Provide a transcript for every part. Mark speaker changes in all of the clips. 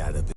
Speaker 1: gotta be.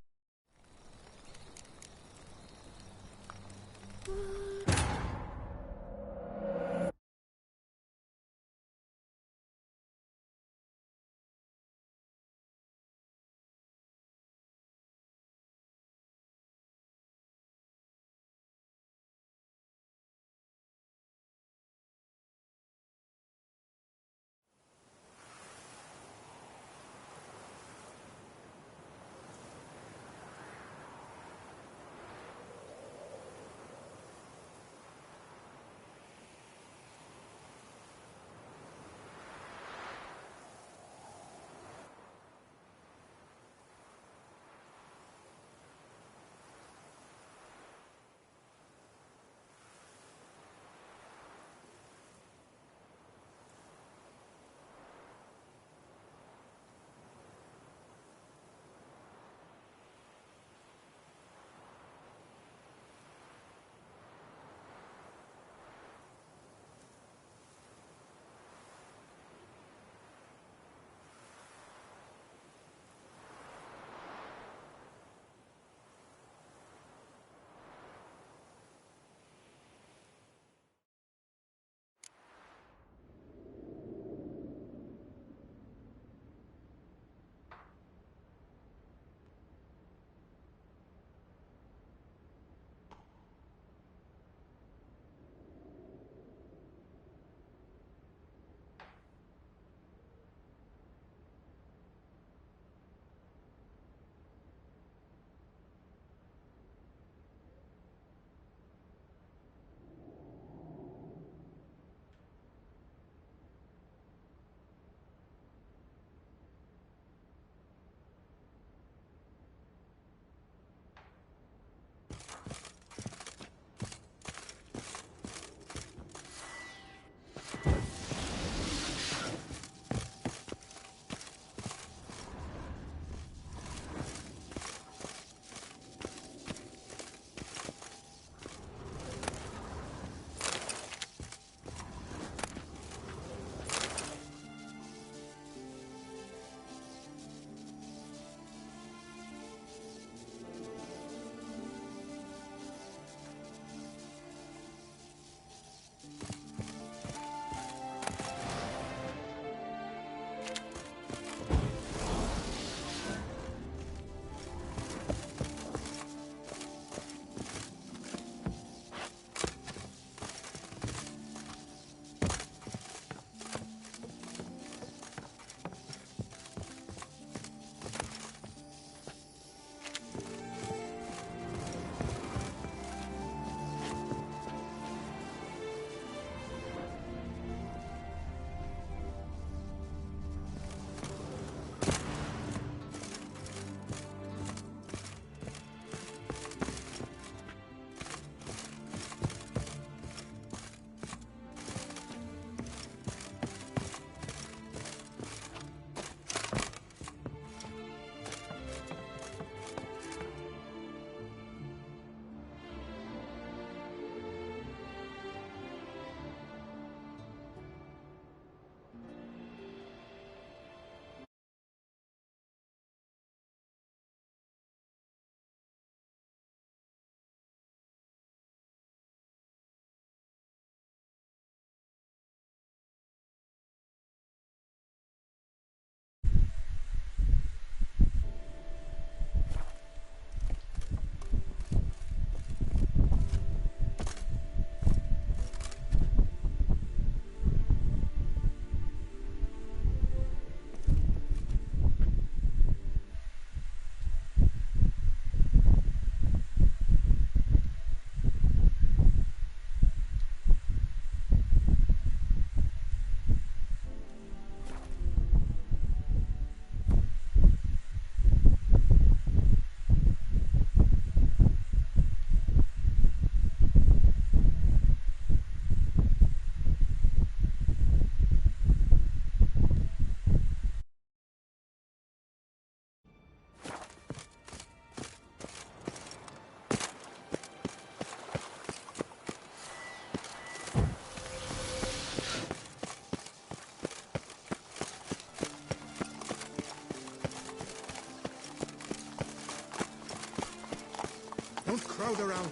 Speaker 1: Don't crowd around.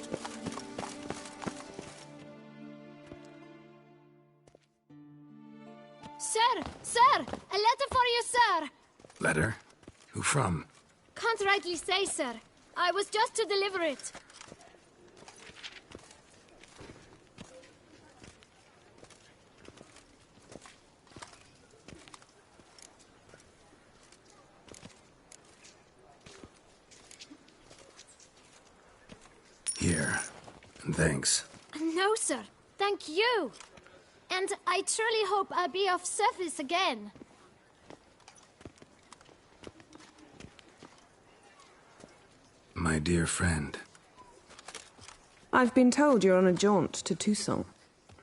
Speaker 2: Sir! Sir! A letter for you, sir!
Speaker 3: Letter? Who from?
Speaker 2: Can't rightly say, sir. I was just to deliver it.
Speaker 3: Here. And thanks.
Speaker 2: No, sir. Thank you. And I truly hope I'll be of service again.
Speaker 3: My dear friend.
Speaker 4: I've been told you're on a jaunt to Toussaint.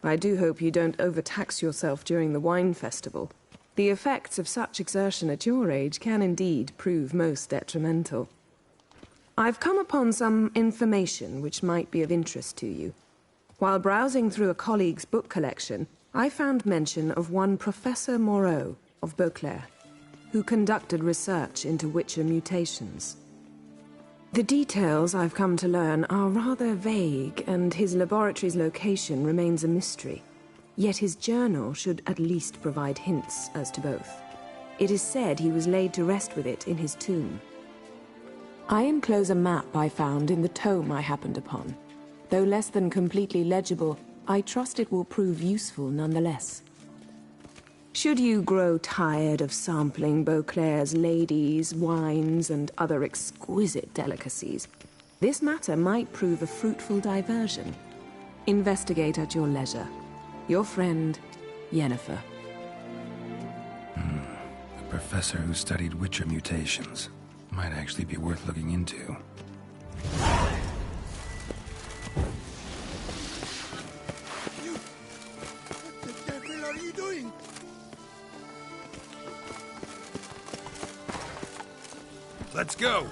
Speaker 4: I do hope you don't overtax yourself during the wine festival. The effects of such exertion at your age can indeed prove most detrimental. I've come upon some information which might be of interest to you. While browsing through a colleague's book collection, I found mention of one Professor Moreau of Beauclair, who conducted research into Witcher mutations. The details I've come to learn are rather vague, and his laboratory's location remains a mystery. Yet his journal should at least provide hints as to both. It is said he was laid to rest with it in his tomb. I enclose a map I found in the tome I happened upon. Though less than completely legible, I trust it will prove useful nonetheless. Should you grow tired of sampling Beauclair's ladies, wines, and other exquisite delicacies, this matter might prove a fruitful diversion. Investigate at your leisure. Your friend, Yennefer.
Speaker 3: A professor who studied Witcher mutations. Might actually be worth looking into.
Speaker 1: What the devil are you doing?
Speaker 3: Let's go!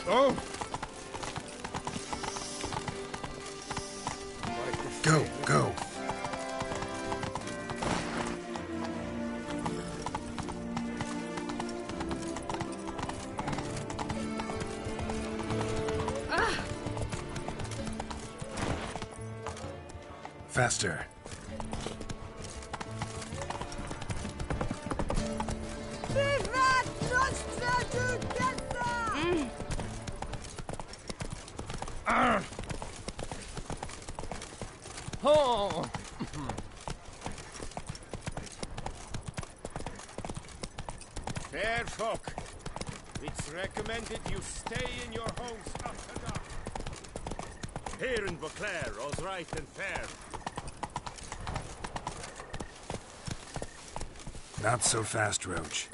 Speaker 1: Oh!
Speaker 3: Go, go! Faster.
Speaker 5: Oh! Fair folk, it's recommended you stay in your homes after dark. Here in Beauclair, all's right and fair.
Speaker 3: Not so fast, Roach.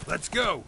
Speaker 3: Let's go!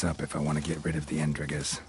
Speaker 3: this up if I want to get rid of the Endrigas.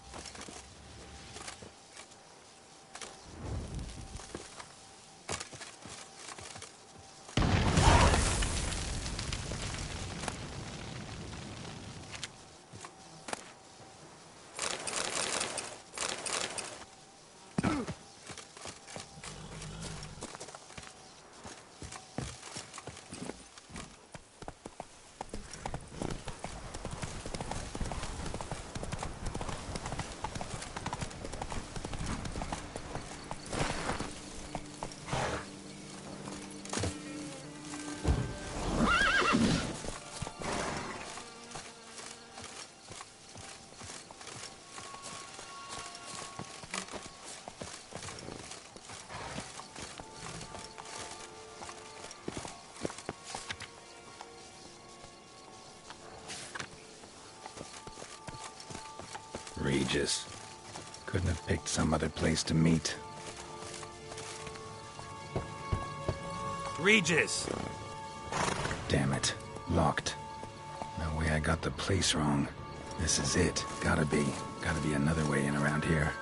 Speaker 3: Regis. Couldn't have picked some other place to meet.
Speaker 5: Regis!
Speaker 3: Damn it. Locked. No way I got the place wrong. This is it. Gotta be another way in around here.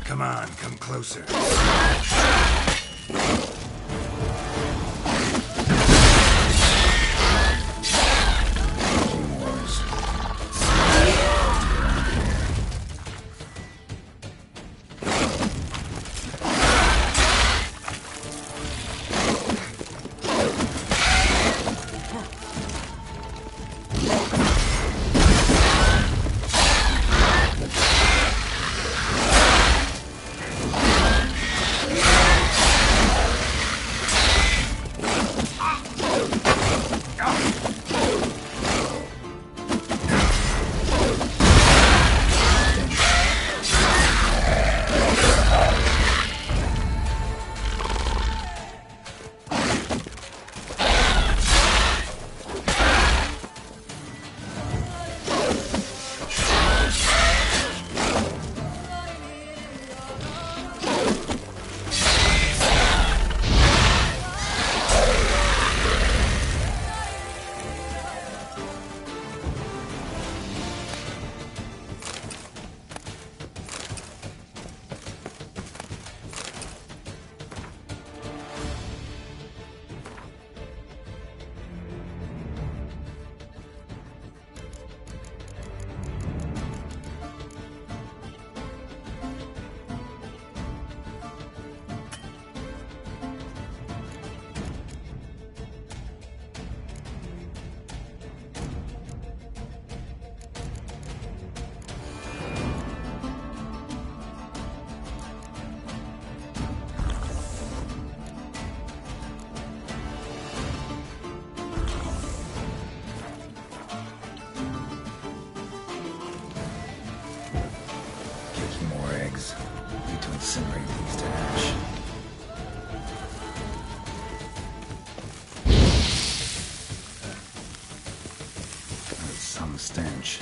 Speaker 3: Come on, come closer. Some stench.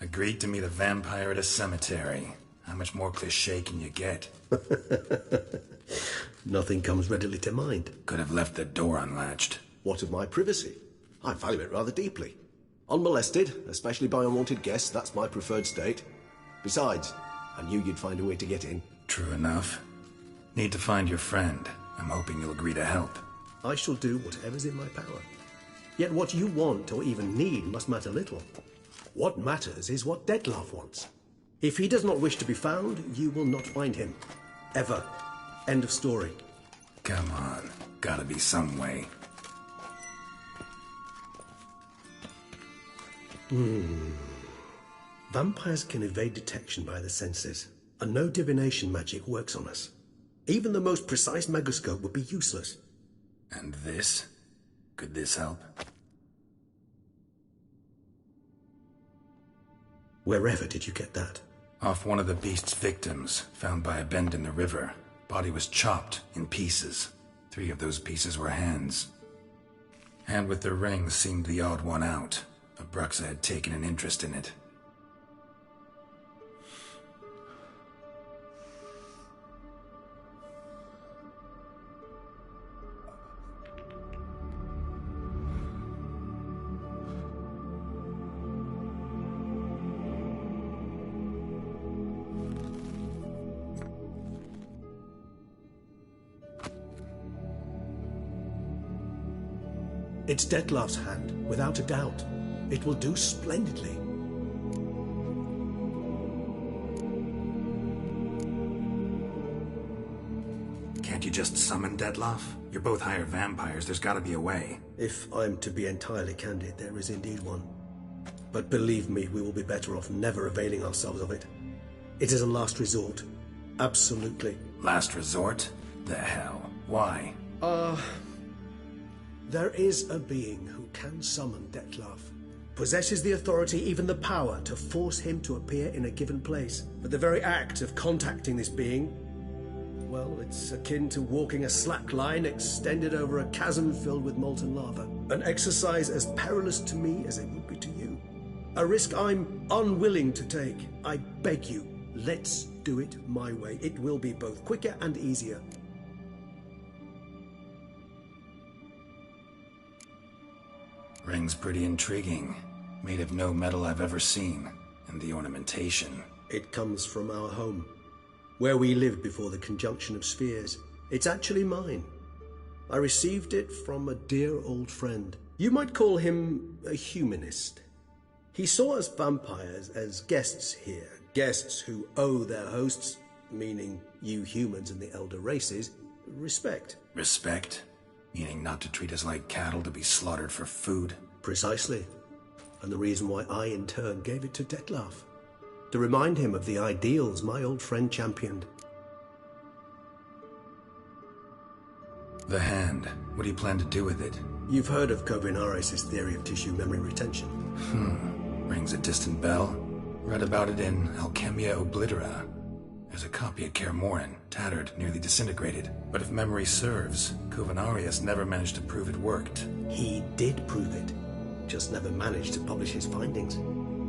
Speaker 3: Agreed to meet a vampire at a cemetery. How much more cliché can you get?
Speaker 6: Nothing comes readily to mind.
Speaker 3: Could have left the door unlatched.
Speaker 6: What of my privacy? I value it rather deeply. Unmolested, especially by unwanted guests, that's my preferred state. Besides, I knew you'd find a way to get in.
Speaker 3: True enough. Need to find your friend. I'm hoping you'll agree to help.
Speaker 6: I shall do whatever's in my power. Yet what you want or even need must matter little. What matters is what Dettlaff wants. If he does not wish to be found, you will not find him. Ever. End of story.
Speaker 3: Come on. Gotta be some way.
Speaker 6: Vampires can evade detection by the senses, and no divination magic works on us. Even the most precise megoscope would be useless.
Speaker 3: And this? Could this help?
Speaker 6: Wherever did you get that?
Speaker 3: Off one of the beast's victims, found by a bend in the river. Body was chopped in pieces. 3 of those pieces were hands. Hand with the ring seemed the odd one out. Abruxa had taken an interest in it.
Speaker 6: It's Dettlaff's hand, without a doubt. It will do splendidly.
Speaker 3: Can't you just summon Dettlaff? You're both hired vampires, there's gotta be a way.
Speaker 6: If I'm to be entirely candid, there is indeed one. But believe me, we will be better off never availing ourselves of it. It is a last resort. Absolutely.
Speaker 3: Last resort? The hell? Why?
Speaker 6: There is a being who can summon Dettlaff. Possesses the authority, even the power, to force him to appear in a given place. But the very act of contacting this being, well, it's akin to walking a slack line extended over a chasm filled with molten lava. An exercise as perilous to me as it would be to you. A risk I'm unwilling to take. I beg you, let's do it my way. It will be both quicker and easier.
Speaker 3: Ring's pretty intriguing. Made of no metal I've ever seen. And the ornamentation.
Speaker 6: It comes from our home, where we lived before the conjunction of spheres. It's actually mine. I received it from a dear old friend. You might call him a humanist. He saw us vampires as guests here. Guests who owe their hosts, meaning you humans and the elder races, respect.
Speaker 3: Respect? Meaning not to treat us like cattle to be slaughtered for food?
Speaker 6: Precisely. And the reason why I, in turn, gave it to Dettlaff. To remind him of the ideals my old friend championed.
Speaker 3: The hand. What do you plan to do with it?
Speaker 6: You've heard of Kovinares' theory of tissue memory retention.
Speaker 3: Rings a distant bell. Read about it in Alchemia Oblitera. There's a copy at Kaer Morhen, tattered, nearly disintegrated. But if memory serves, Covenarius never managed to prove it worked.
Speaker 6: He did prove it, just never managed to publish his findings.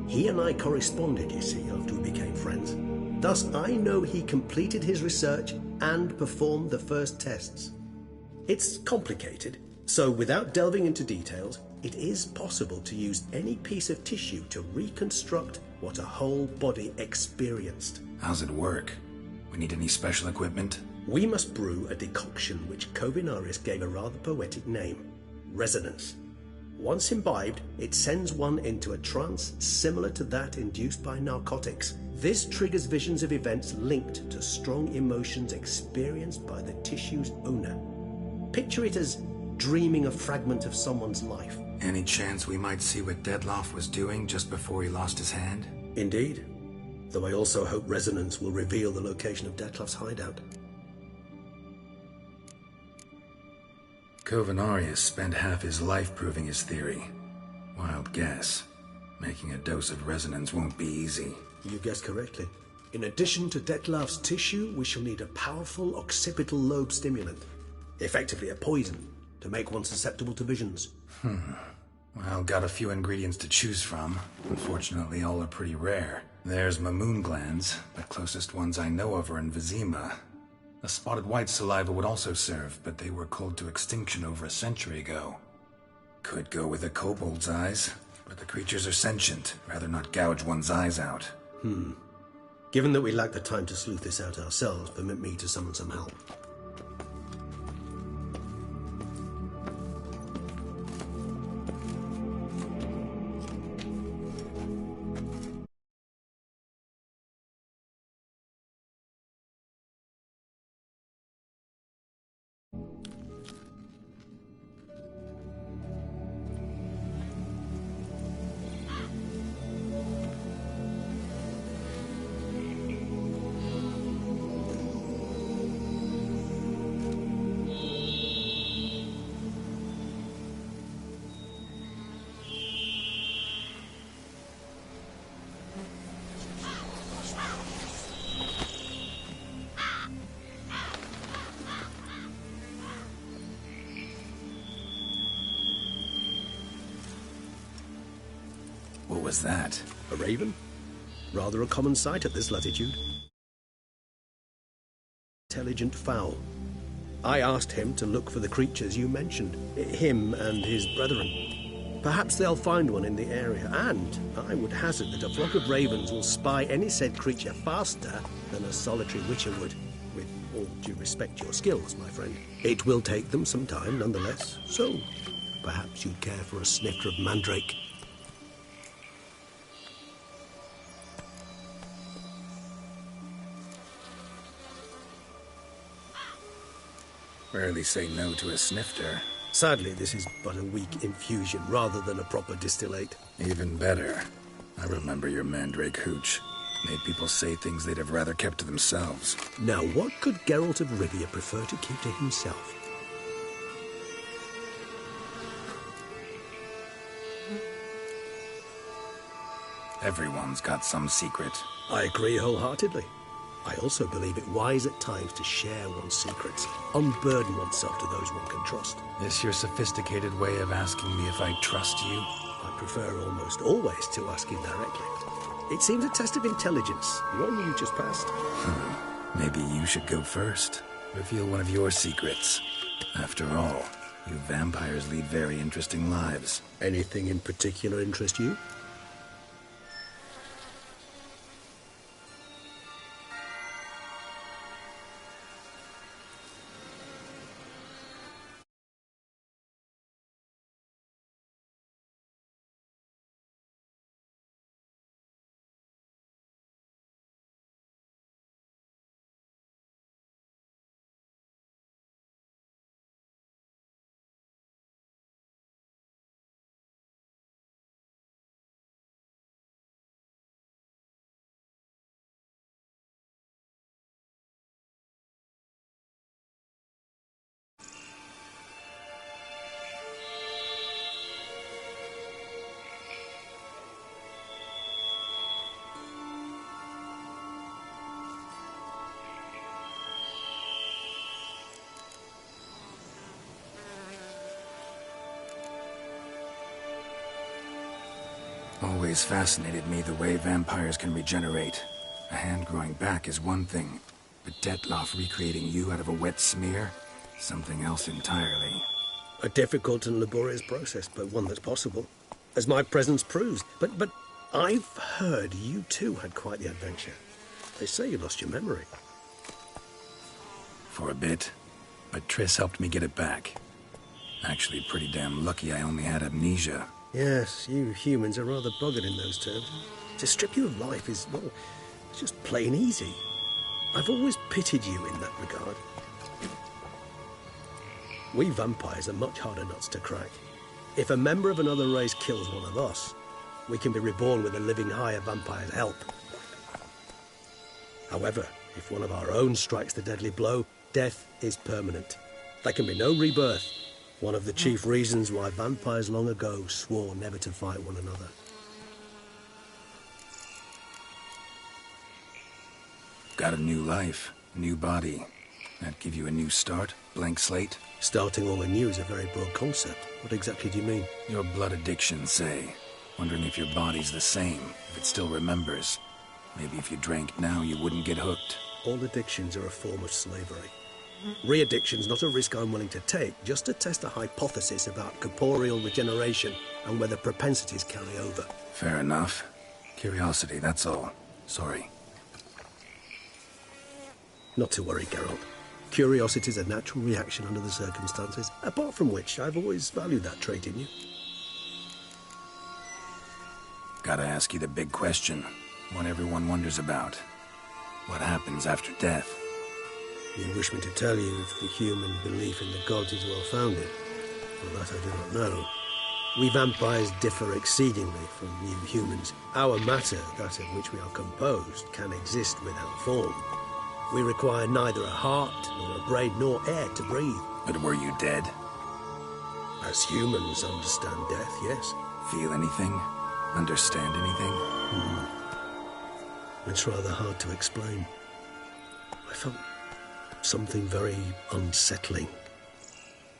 Speaker 6: He and I corresponded, you see, after we became friends. Thus, I know he completed his research and performed the first tests. It's complicated, so without delving into details, it is possible to use any piece of tissue to reconstruct what a whole body experienced.
Speaker 3: How's it work? We need any special equipment?
Speaker 6: We must brew a decoction which Covenarius gave a rather poetic name, resonance. Once imbibed, it sends one into a trance similar to that induced by narcotics. This triggers visions of events linked to strong emotions experienced by the tissue's owner. Picture it as dreaming a fragment of someone's life.
Speaker 3: Any chance we might see what Dettlaff was doing just before he lost his hand?
Speaker 6: Indeed. Though I also hope resonance will reveal the location of Dettlaff's hideout.
Speaker 3: Covenarius spent half his life proving his theory. Wild guess. Making a dose of resonance won't be easy.
Speaker 6: You guessed correctly. In addition to Dettlaff's tissue, we shall need a powerful occipital lobe stimulant. Effectively a poison, to make one susceptible to visions.
Speaker 3: Well, got a few ingredients to choose from. Unfortunately, all are pretty rare. There's Mamoon glands, but closest ones I know of are in Vizima. A spotted white saliva would also serve, but they were culled to extinction over a century ago. Could go with a kobold's eyes, but the creatures are sentient. Rather not gouge one's eyes out.
Speaker 6: Given that we lack the time to sleuth this out ourselves, permit me to summon some help.
Speaker 3: What was that?
Speaker 6: A raven? Rather a common sight at this latitude. Intelligent fowl. I asked him to look for the creatures you mentioned, him and his brethren. Perhaps they'll find one in the area, and I would hazard that a flock of ravens will spy any said creature faster than a solitary witcher would. With all due respect to your skills, my friend. It will take them some time, nonetheless, so perhaps you'd care for a snifter of mandrake.
Speaker 3: Rarely say no to a snifter.
Speaker 6: Sadly, this is but a weak infusion rather than a proper distillate.
Speaker 3: Even better. I remember your mandrake hooch. Made people say things they'd have rather kept to themselves.
Speaker 6: Now, what could Geralt of Rivia prefer to keep to himself?
Speaker 3: Everyone's got some secret.
Speaker 6: I agree wholeheartedly. I also believe it wise at times to share one's secrets, unburden oneself to those one can trust.
Speaker 3: This your sophisticated way of asking me if I trust you?
Speaker 6: I prefer almost always to ask you directly. It seems a test of intelligence, one you just passed.
Speaker 3: Maybe you should go first. Reveal one of your secrets. After all, you vampires lead very interesting lives.
Speaker 6: Anything in particular interest you?
Speaker 3: Always fascinated me the way vampires can regenerate. A hand growing back is one thing, but Detloff recreating you out of a wet smear? Something else entirely.
Speaker 6: A difficult and laborious process, but one that's possible, as my presence proves. But I've heard you too had quite the adventure. They say you lost your memory.
Speaker 3: For a bit, but Triss helped me get it back. Actually, pretty damn lucky I only had amnesia.
Speaker 6: Yes, you humans are rather buggered in those terms. To strip you of life is, well, it's just plain easy. I've always pitied you in that regard. We vampires are much harder nuts to crack. If a member of another race kills one of us, we can be reborn with a living higher vampire's help. However, if one of our own strikes the deadly blow, death is permanent. There can be no rebirth. One of the chief reasons why vampires long ago swore never to fight one another.
Speaker 3: Got a new life, new body. That give you a new start? Blank slate?
Speaker 6: Starting all anew is a very broad concept. What exactly do you mean?
Speaker 3: Your blood addiction, say. Wondering if your body's the same, if it still remembers. Maybe if you drank now, you wouldn't get hooked.
Speaker 6: All addictions are a form of slavery. Re-addiction's not a risk I'm willing to take, just to test a hypothesis about corporeal regeneration and whether propensities carry over.
Speaker 3: Fair enough. Curiosity, that's all. Sorry.
Speaker 6: Not to worry, Geralt. Curiosity's a natural reaction under the circumstances, apart from which I've always valued that trait in you.
Speaker 3: Gotta ask you the big question. One everyone wonders about. What happens after death?
Speaker 6: You wish me to tell you if the human belief in the gods is well-founded? Well, that I do not know. We vampires differ exceedingly from you humans. Our matter, that of which we are composed, can exist without form. We require neither a heart, nor a brain, nor air to breathe.
Speaker 3: But were you dead?
Speaker 6: As humans understand death, yes.
Speaker 3: Feel anything? Understand anything?
Speaker 6: It's rather hard to explain. I felt something very unsettling.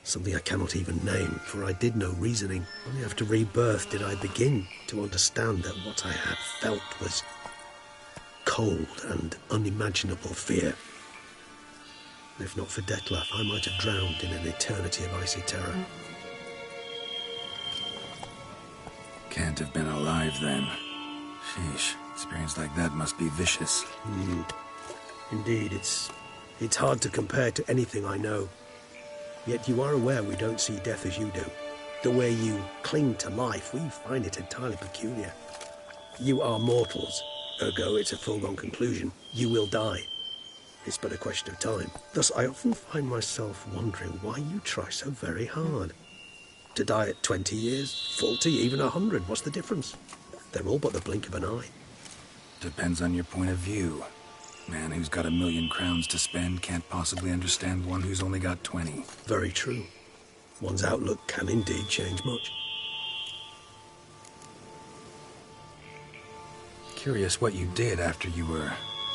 Speaker 6: Something I cannot even name, for I did no reasoning. Only after rebirth did I begin to understand that what I had felt was cold and unimaginable fear. If not for Detloff, I might have drowned in an eternity of icy terror.
Speaker 3: Can't have been alive then. Sheesh, experience like that must be vicious.
Speaker 6: Indeed, it's hard to compare to anything I know. Yet you are aware we don't see death as you do. The way you cling to life, we find it entirely peculiar. You are mortals, ergo it's a foregone conclusion. You will die. It's but a question of time. Thus, I often find myself wondering why you try so very hard. To die at 20 years, 40, even 100, what's the difference? They're all but the blink of an eye.
Speaker 3: Depends on your point of view. Man who's got 1,000,000 crowns to spend can't possibly understand one who's only got 20.
Speaker 6: Very true. One's outlook can indeed change much.
Speaker 3: Curious what you did after you were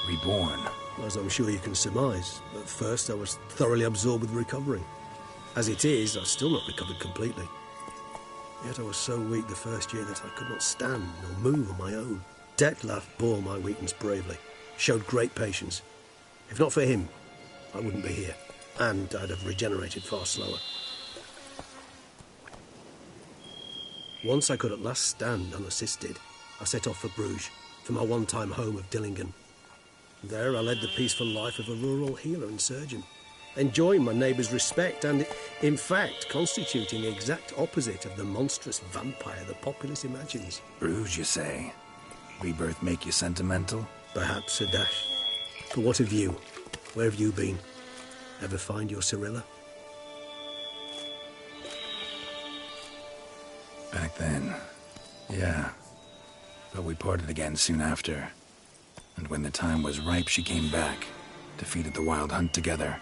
Speaker 3: reborn.
Speaker 6: As I'm sure you can surmise, at first I was thoroughly absorbed with recovering. As it is, I've still not recovered completely. Yet I was so weak the first year that I could not stand or move on my own. Detloff bore my weakness bravely, showed great patience. If not for him, I wouldn't be here, and I'd have regenerated far slower. Once I could at last stand unassisted, I set off for Bruges, for my one-time home of Dillingen. There I led the peaceful life of a rural healer and surgeon, enjoying my neighbours' respect and, in fact, constituting the exact opposite of the monstrous vampire the populace imagines.
Speaker 3: Bruges, you say? Rebirth make you sentimental?
Speaker 6: Perhaps a dash. But what of you? Where have you been? Ever find your Cyrilla?
Speaker 3: Back then, yeah. But we parted again soon after. And when the time was ripe, she came back. Defeated the Wild Hunt together.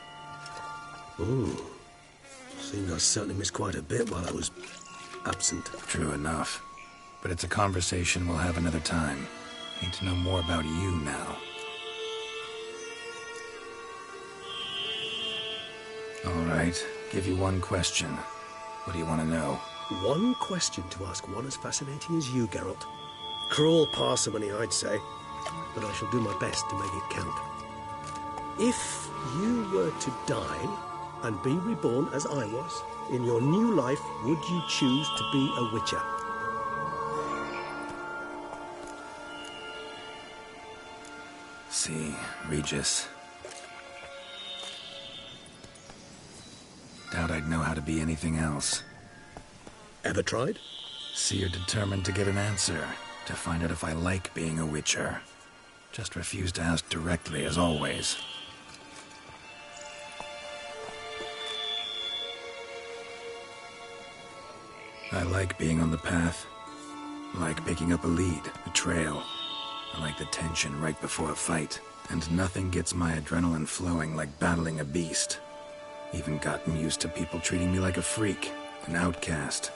Speaker 6: Ooh. Seems I certainly missed quite a bit while I was absent.
Speaker 3: True enough. But it's a conversation we'll have another time. Need to know more about you now. All right. Give you one question. What do you want to know?
Speaker 6: One question to ask one as fascinating as you, Geralt. Cruel parsimony, I'd say, but I shall do my best to make it count. If you were to die and be reborn as I was, in your new life, would you choose to be a witcher?
Speaker 3: See, Regis. Doubt I'd know how to be anything else.
Speaker 6: Ever tried?
Speaker 3: See, you're determined to get an answer, to find out if I like being a witcher. Just refuse to ask directly, as always. I like being on the path. I like picking up a lead, a trail. I like the tension right before a fight. And nothing gets my adrenaline flowing like battling a beast. Even gotten used to people treating me like a freak, an outcast.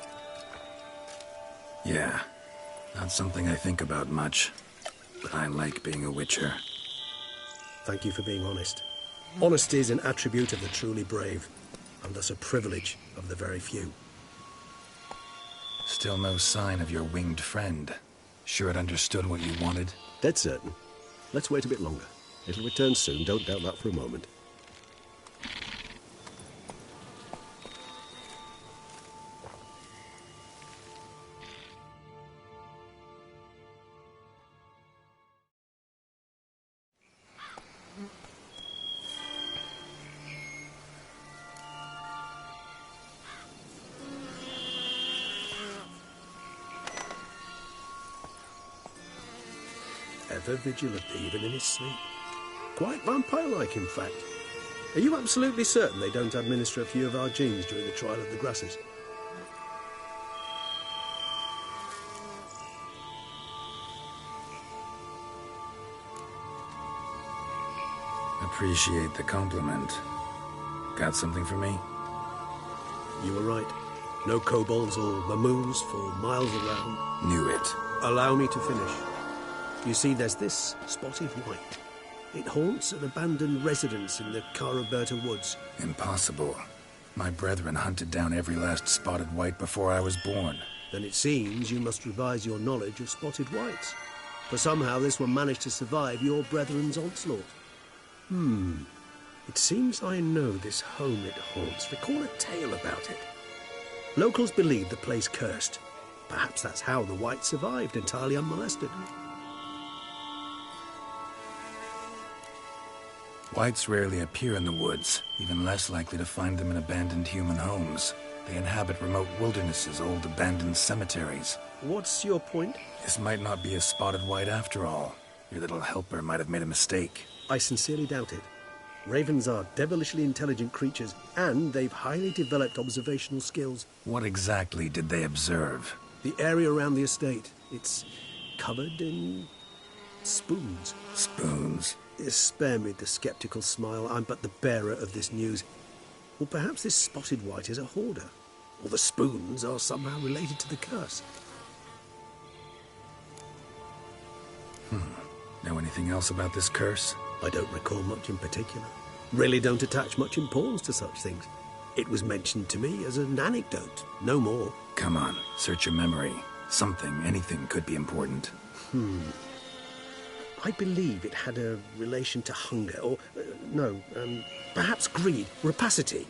Speaker 3: Yeah, not something I think about much, but I like being a witcher.
Speaker 6: Thank you for being honest. Honesty is an attribute of the truly brave, and thus a privilege of the very few.
Speaker 3: Still no sign of your winged friend. Sure it understood what you wanted?
Speaker 6: Dead certain. Let's wait a bit longer. It'll return soon, don't doubt that for a moment. Ever vigilant, even in his sleep. Quite vampire-like, in fact. Are you absolutely certain they don't administer a few of our genes during the trial of the grasses?
Speaker 3: Appreciate the compliment. Got something for me?
Speaker 6: You were right. No kobolds or mamoons for miles around.
Speaker 3: Knew it.
Speaker 6: Allow me to finish. You see, there's this spotted white. It haunts an abandoned residence in the Caraberta woods.
Speaker 3: Impossible. My brethren hunted down every last spotted white before I was born.
Speaker 6: Then it seems you must revise your knowledge of spotted whites. For somehow this one managed to survive your brethren's onslaught. It seems I know this home it haunts. Recall a tale about it. Locals believe the place cursed. Perhaps that's how the whites survived, entirely unmolested.
Speaker 3: Whites rarely appear in the woods, even less likely to find them in abandoned human homes. They inhabit remote wildernesses, old abandoned cemeteries.
Speaker 6: What's your point?
Speaker 3: This might not be a spotted white after all. Your little helper might have made a mistake.
Speaker 6: I sincerely doubt it. Ravens are devilishly intelligent creatures, and they've highly developed observational skills.
Speaker 3: What exactly did they observe?
Speaker 6: The area around the estate, it's covered in spoons.
Speaker 3: Spoons?
Speaker 6: Spare me the skeptical smile. I'm but the bearer of this news. Or perhaps this spotted white is a hoarder. Or the spoons are somehow related to the curse.
Speaker 3: Know anything else about this curse?
Speaker 6: I don't recall much in particular. Really don't attach much importance to such things. It was mentioned to me as an anecdote, no more.
Speaker 3: Come on, search your memory. Something, anything could be important.
Speaker 6: I believe it had a relation to hunger, or, perhaps greed, rapacity.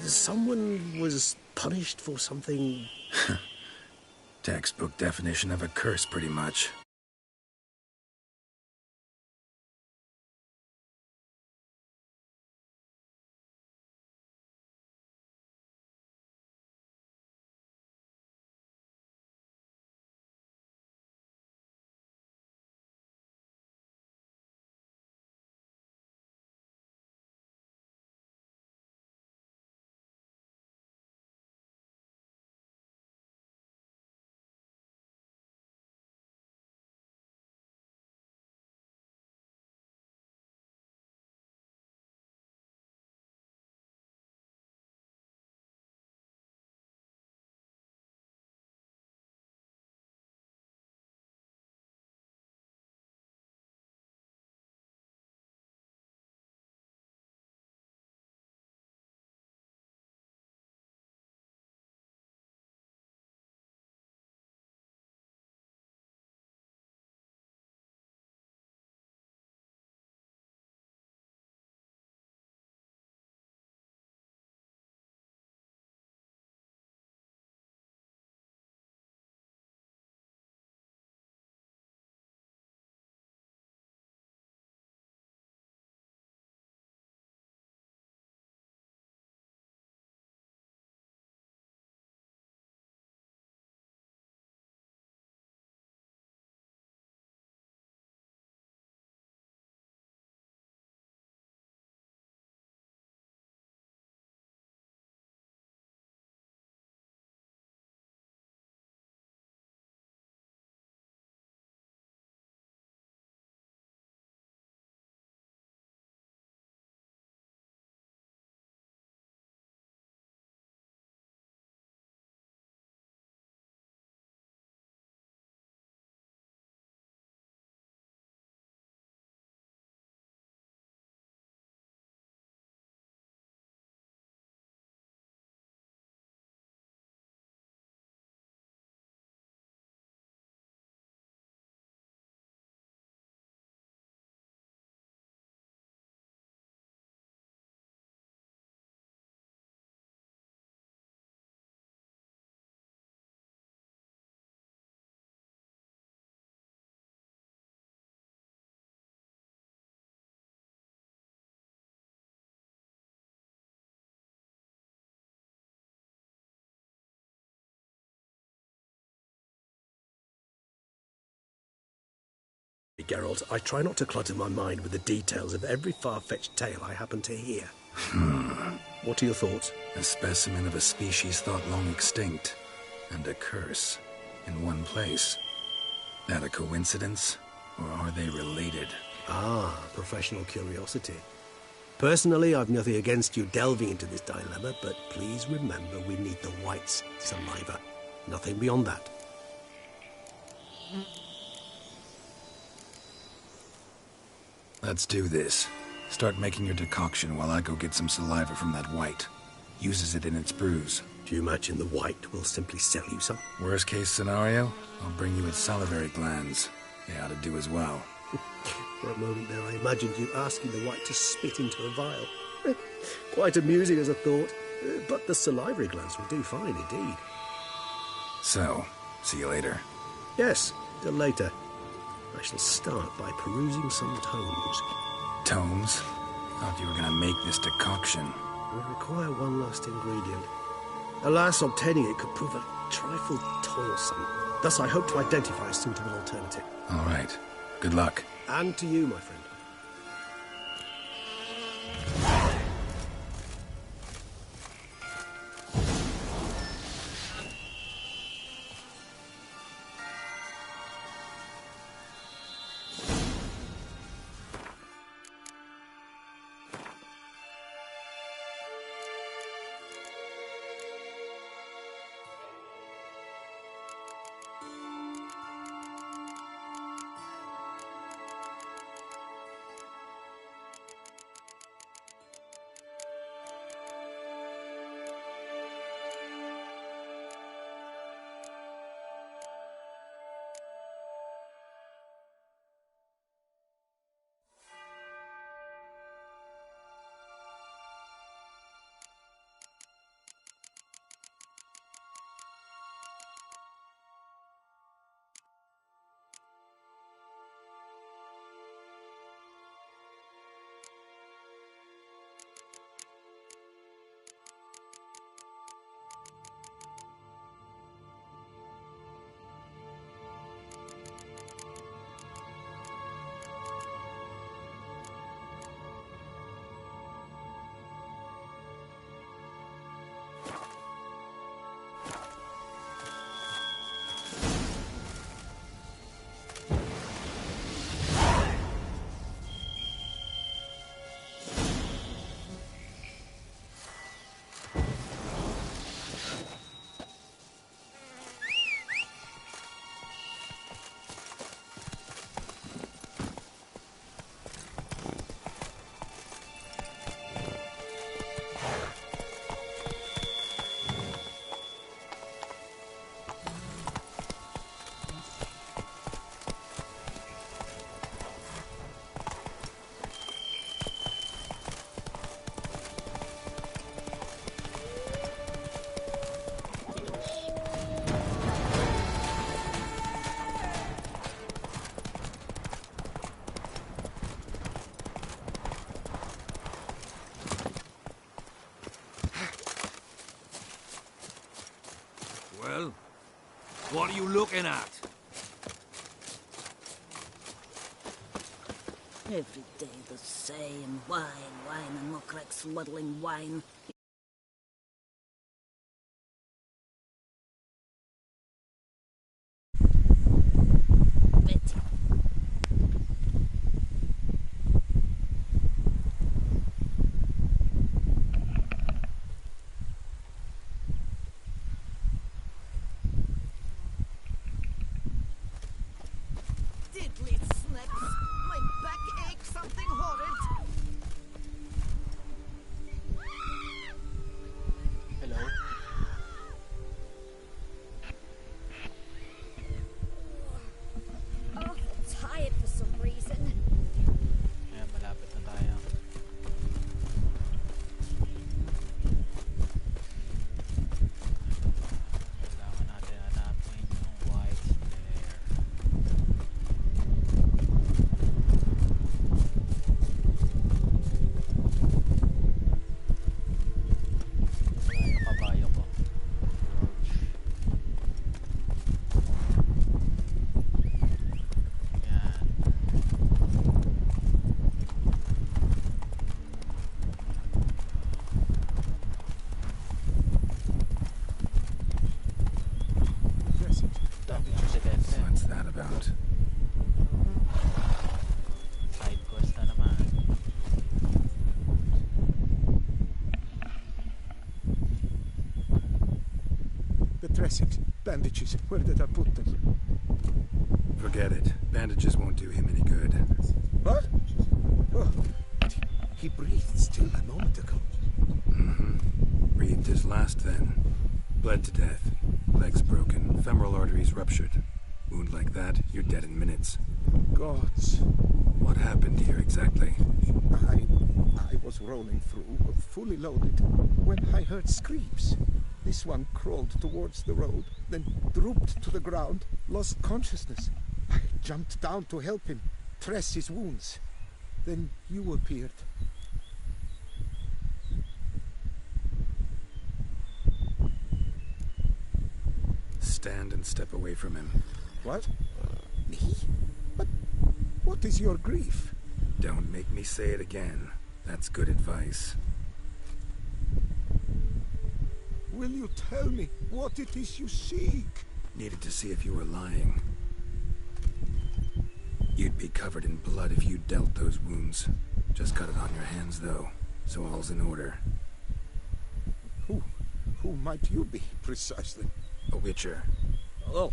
Speaker 6: Someone was punished for something...
Speaker 3: Textbook definition of a curse, pretty much.
Speaker 6: Geralt. I try not to clutter my mind with the details of every far-fetched tale I happen to hear. What are your thoughts?
Speaker 3: A specimen of a species thought long extinct, and a curse, in one place. That a coincidence, or are they related?
Speaker 6: Ah, professional curiosity. Personally, I've nothing against you delving into this dilemma, but please remember we need the white's saliva. Nothing beyond that.
Speaker 3: Let's do this. Start making your decoction while I go get some saliva from that white. Uses it in its brews.
Speaker 6: Do you imagine the white will simply sell you some?
Speaker 3: Worst case scenario, I'll bring you its salivary glands. They ought to do as well.
Speaker 6: For a moment there, I imagined you asking the white to spit into a vial. Quite amusing as a thought, but the salivary glands will do fine indeed.
Speaker 3: So, see you later.
Speaker 6: Yes, till later. I shall start by perusing some tomes.
Speaker 3: Tomes? Thought you were gonna make this decoction.
Speaker 6: We require one last ingredient. Alas, obtaining it could prove a trifle toilsome. Thus, I hope to identify a suitable alternative.
Speaker 3: All right. Good luck.
Speaker 6: And to you, my friend.
Speaker 5: Well, what are you looking at?
Speaker 7: Every day the same. Wine, and look like smuggling wine. Betty. Diddly snaps. My back aches something horrid.
Speaker 1: Dressings, bandages, where did I put them?
Speaker 3: Forget it. Bandages won't do him any good.
Speaker 1: What? Oh, he breathed still a moment ago.
Speaker 3: Breathed his last then. Bled to death. Legs broken. Femoral arteries ruptured. Wound like that, you're dead in minutes.
Speaker 1: Gods.
Speaker 3: What happened here exactly?
Speaker 1: I was rolling through, fully loaded, when I heard screams. This one crawled towards the road, then drooped to the ground, lost consciousness. I jumped down to help him, dress his wounds. Then you appeared.
Speaker 3: Stand and step away from him.
Speaker 1: What? Me? But what is your grief?
Speaker 3: Don't make me say it again. That's good advice.
Speaker 1: Will you tell me what it is you seek?
Speaker 3: Needed to see if you were lying. You'd be covered in blood if you dealt those wounds. Just cut it on your hands, though, so all's in order.
Speaker 1: Who might you be, precisely?
Speaker 3: A witcher.
Speaker 1: Oh.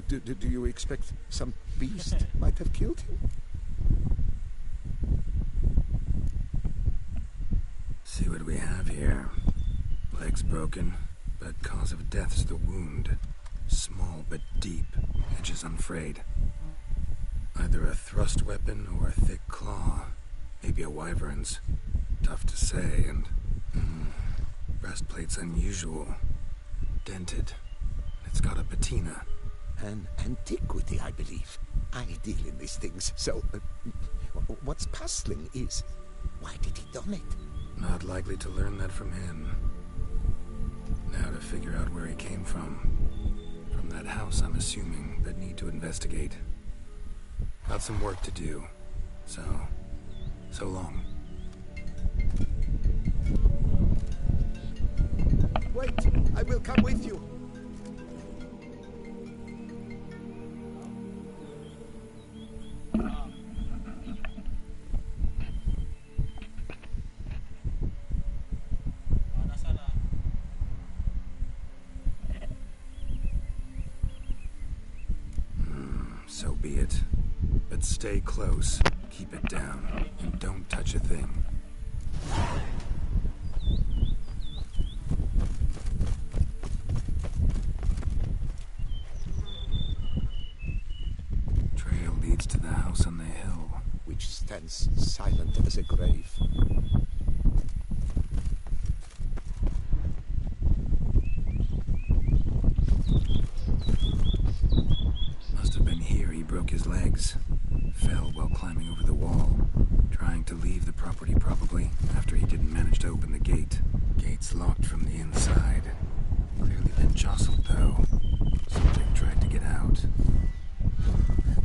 Speaker 1: Do you expect some beast might have killed him?
Speaker 3: See what we have here. Legs broken, but cause of death's the wound. Small but deep, edges unfrayed. Either a thrust weapon or a thick claw. Maybe a wyvern's. Tough to say, and... breastplate's unusual. Dented. It's got a patina.
Speaker 1: An antiquity, I believe. I deal in these things, so... what's puzzling is... why did he don it?
Speaker 3: Not likely to learn that from him. Now to figure out where he came from. From that house, I'm assuming, but need to investigate. Got some work to do. So long.
Speaker 1: Wait, I will come with you.
Speaker 3: So be it. But stay close, keep it down, and don't touch a thing. Trail leads to the house on the hill,
Speaker 1: Which stands silent as a grave.
Speaker 3: Must have been here he broke his legs. Fell while climbing over the wall. Trying to leave the property probably, after he didn't manage to open the gate. Gate's locked from the inside. Clearly been jostled though. Something tried to get out.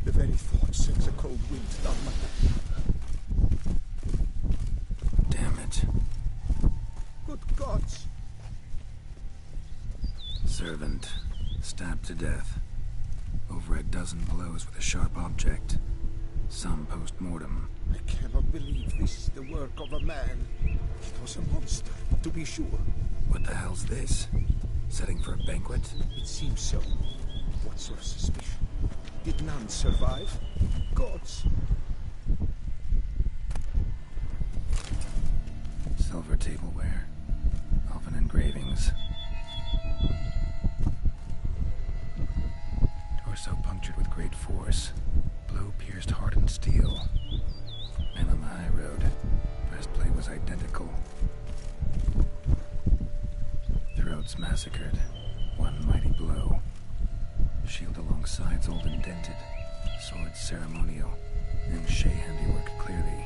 Speaker 1: The very thought sends a cold wind down my back.
Speaker 3: Damn it.
Speaker 1: Good gods!
Speaker 3: Servant. Stabbed to death. Over a dozen blows with a sharp object. Some post-mortem.
Speaker 1: I cannot believe this is the work of a man. It was a monster, to be sure.
Speaker 3: What the hell's this? Setting for a banquet?
Speaker 1: It seems so. What's your suspicion? Did none survive? Gods!
Speaker 3: Silver tableware. Elven engravings. Torso punctured with great force. Blow pierced hardened steel. Men on the high road. Breastplate was identical. Throats massacred. One mighty blow. Shield along sides old and dented. Sword ceremonial. And Shea handiwork clearly.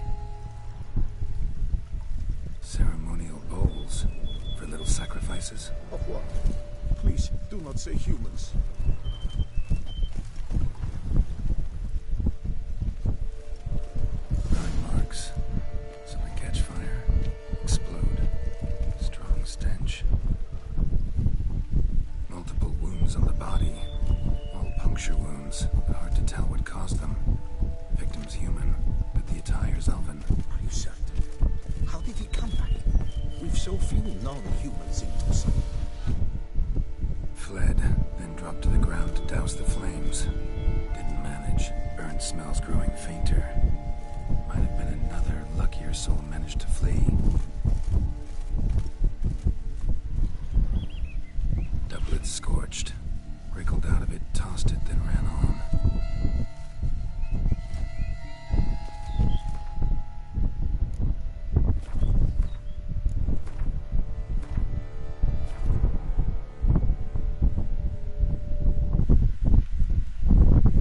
Speaker 3: Ceremonial bowls. For little sacrifices.
Speaker 1: Of what? Please, do not say humans.
Speaker 3: Burn marks. Something catch fire. Explode. Strong stench. Multiple wounds on the body. All puncture wounds. Hard to tell what caused them. Victim's human, but the attire's elven.
Speaker 1: Are you certain? How did he come by? We've so few non-humans in Toussaint.
Speaker 3: Fled, then dropped to the ground to douse the flames. Didn't manage. Burnt smells growing fainter. Might have been another luckier soul managed to flee. Doublet scorched. Wriggled out of it, tossed it, then ran on.